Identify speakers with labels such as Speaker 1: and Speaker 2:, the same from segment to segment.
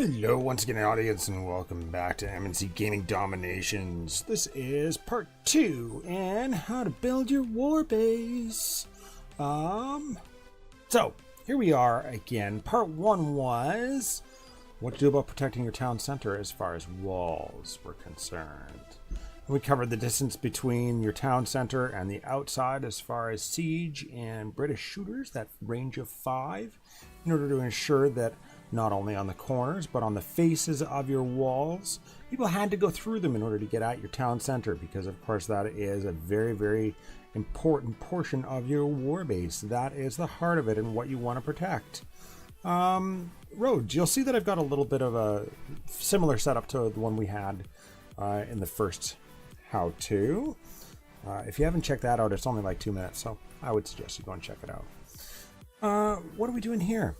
Speaker 1: Hello once again, audience, and welcome back to MNC Gaming Dominations. This is part 2 and how to build your war base. So here we are again. Part 1 was what to do about protecting your town center as far as walls were concerned. We covered the distance between your town center and the outside as far as siege and British shooters, that range of 5, in order to ensure that not only on the corners, but on the faces of your walls, people had to go through them in order to get at your town center, because of course that is a very, very important portion of your war base. That is the heart of it and what you want to protect. Roads, you'll see that I've got a little bit of a similar setup to the one we had in the first how-to. If you haven't checked that out, it's only like 2 minutes, so I would suggest you go and check it out. What are we doing here?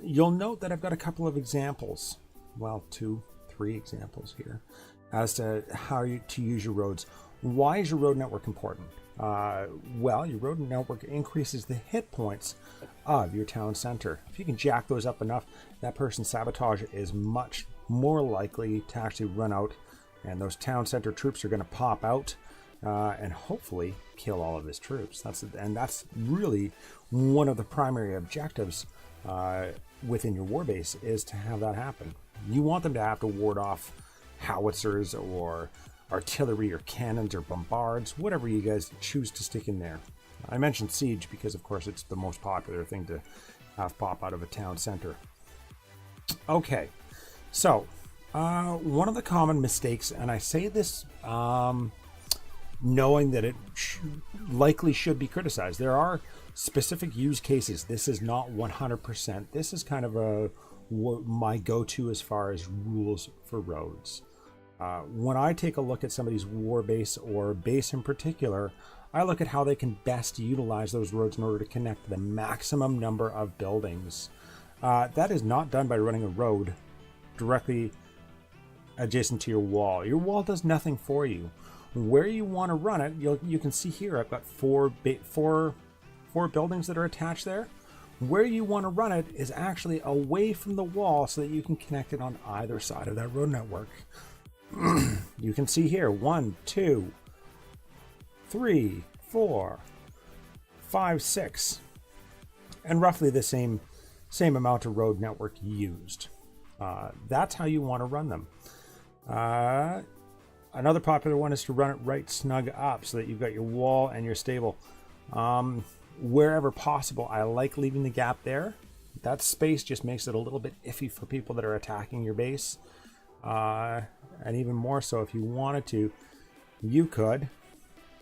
Speaker 1: You'll note that I've got a couple of examples, well, 2, 3 examples here, as to how to use your roads. Why is your road network important? Well, your road network increases the hit points of your town center. If you can jack those up enough, that person's sabotage is much more likely to actually run out, and those town center troops are going to pop out and hopefully kill all of his troops. That's really one of the primary objectives within your war base, is to have that happen. You want them to have to ward off howitzers or artillery or cannons or bombards, whatever you guys choose to stick in there. I mentioned siege because of course it's the most popular thing to have pop out of a town center. Okay, so one of the common mistakes, and I say this knowing that it likely should be criticized. There are specific use cases. This is not 100%. This is kind of my go-to as far as rules for roads. When I take a look at somebody's war base or base in particular, I look at how they can best utilize those roads in order to connect the maximum number of buildings. That is not done by running a road directly adjacent to your wall. Your wall does nothing for you. Where you want to run it, you can see here I've got four buildings that are attached there. Where you want to run it is actually away from the wall so that you can connect it on either side of that road network. You can see here 1, 2, 3, 4, 5, 6, and roughly the same amount of road network used. That's how you want to run them. Another popular one is to run it right snug up so that you've got your wall and your stable. Wherever possible, I like leaving the gap there. That space just makes it a little bit iffy for people that are attacking your base. And even more so, if you wanted to, you could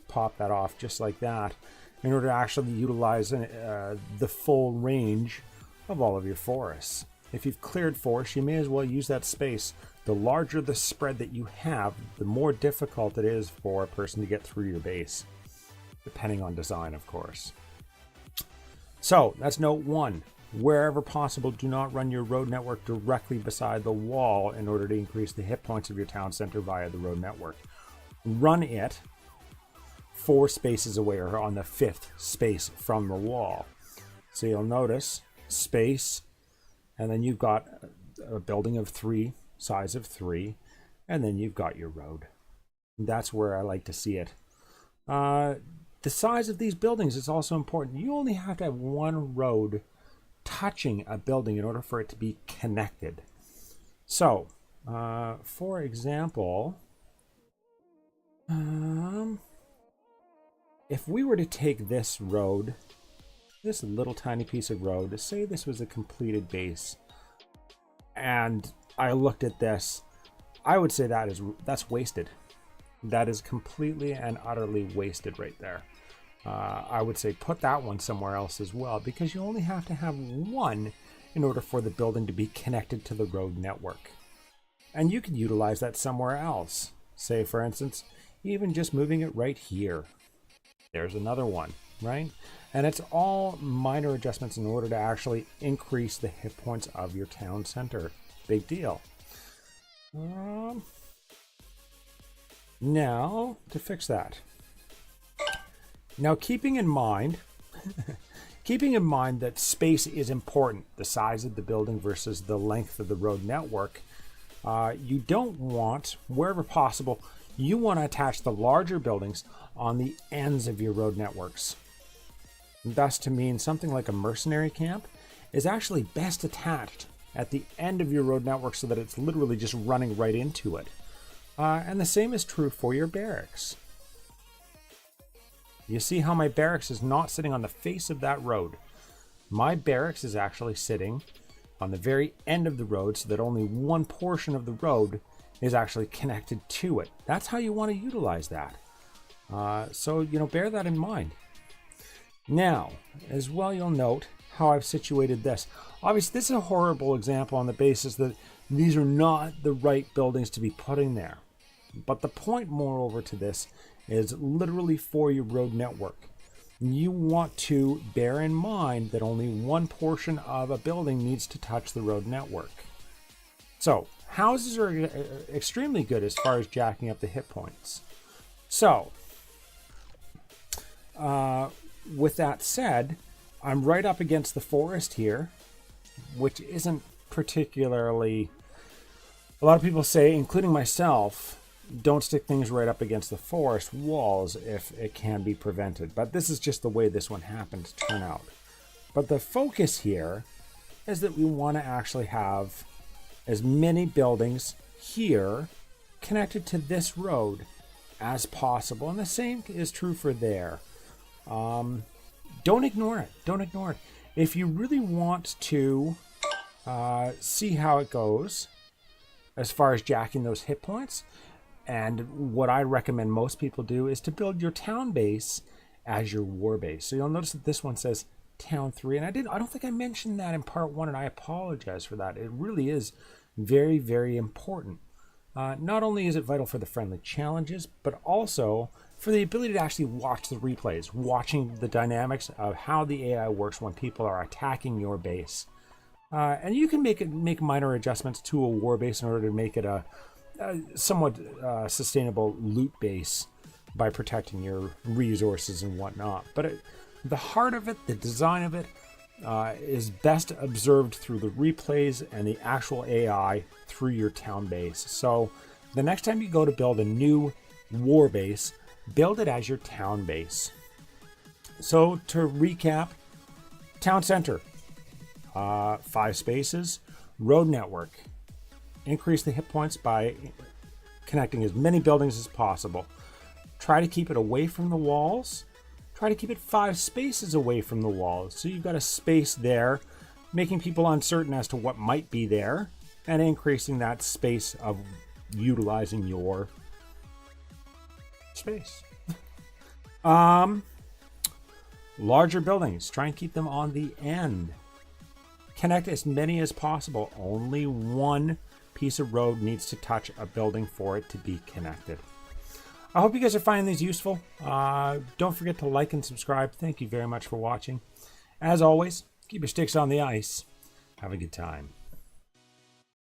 Speaker 1: pop that off just like that in order to actually utilize the full range of all of your forests. If you've cleared forest, you may as well use that space. The larger the spread that you have, the more difficult it is for a person to get through your base, depending on design, of course. So that's note 1. Wherever possible, do not run your road network directly beside the wall in order to increase the hit points of your town center via the road network. Run it 4 spaces away, or on the 5th space from the wall. So you'll notice space, and then you've got a building of 3, size of 3, and then you've got your road. That's where I like to see it. The size of these buildings is also important. You only have to have one road touching a building in order for it to be connected. So, for example, if we were to take this road, this little tiny piece of road, say this was a completed base, and I looked at this, I would say that's wasted. That is completely and utterly wasted right there. I would say put that one somewhere else as well, because you only have to have one in order for the building to be connected to the road network. And you can utilize that somewhere else. Say, for instance, even just moving it right here. There's another one, right? And it's all minor adjustments in order to actually increase the hit points of your town center. Big deal. Now, to fix that. Now, keeping in mind keeping in mind that space is important, the size of the building versus the length of the road network. You don't want, wherever possible, you want to attach the larger buildings on the ends of your road networks. Thus, to mean something like a mercenary camp is actually best attached at the end of your road network so that it's literally just running right into it. And the same is true for your barracks. You see how my barracks is not sitting on the face of that road. My barracks is actually sitting on the very end of the road so that only one portion of the road is actually connected to it. That's how you want to utilize that. So, bear that in mind. Now, as well, you'll note how I've situated this. Obviously, this is a horrible example on the basis that these are not the right buildings to be putting there. But the point, moreover, to this is literally for your road network. You want to bear in mind that only one portion of a building needs to touch the road network. So, houses are extremely good as far as jacking up the hit points. So, with that said, I'm right up against the forest here, which isn't particularly... A lot of people say, including myself, don't stick things right up against the forest walls if it can be prevented. But this is just the way this one happened to turn out. But the focus here is that we want to actually have as many buildings here connected to this road as possible. And the same is true for there. Don't ignore it. Don't ignore it. If you really want to see how it goes as far as jacking those hit points, and what I recommend most people do is to build your town base as your war base. So you'll notice that this one says Town 3, and I don't think I mentioned that in part 1, and I apologize for that. It really is very, very important. Not only is it vital for the friendly challenges, but also for the ability to actually watch the replays, watching the dynamics of how the AI works when people are attacking your base. And you can make minor adjustments to a war base in order to make it a somewhat sustainable loot base by protecting your resources and whatnot. But the heart of it, the design of it, is best observed through the replays and the actual AI through your town base. So the next time you go to build a new war base, build it as your town base. So to recap, town center, 5 spaces, road network. Increase the hit points by connecting as many buildings as possible. Try to keep it away from the walls. Try to keep it 5 spaces away from the walls. So you've got a space there, making people uncertain as to what might be there, and increasing that space of utilizing your space. Larger buildings. Try and keep them on the end. Connect as many as possible. Only one piece of road needs to touch a building for it to be connected. I hope you guys are finding these useful. Don't forget to like and subscribe. Thank you very much for watching. As always, keep your sticks on the ice. Have a good time.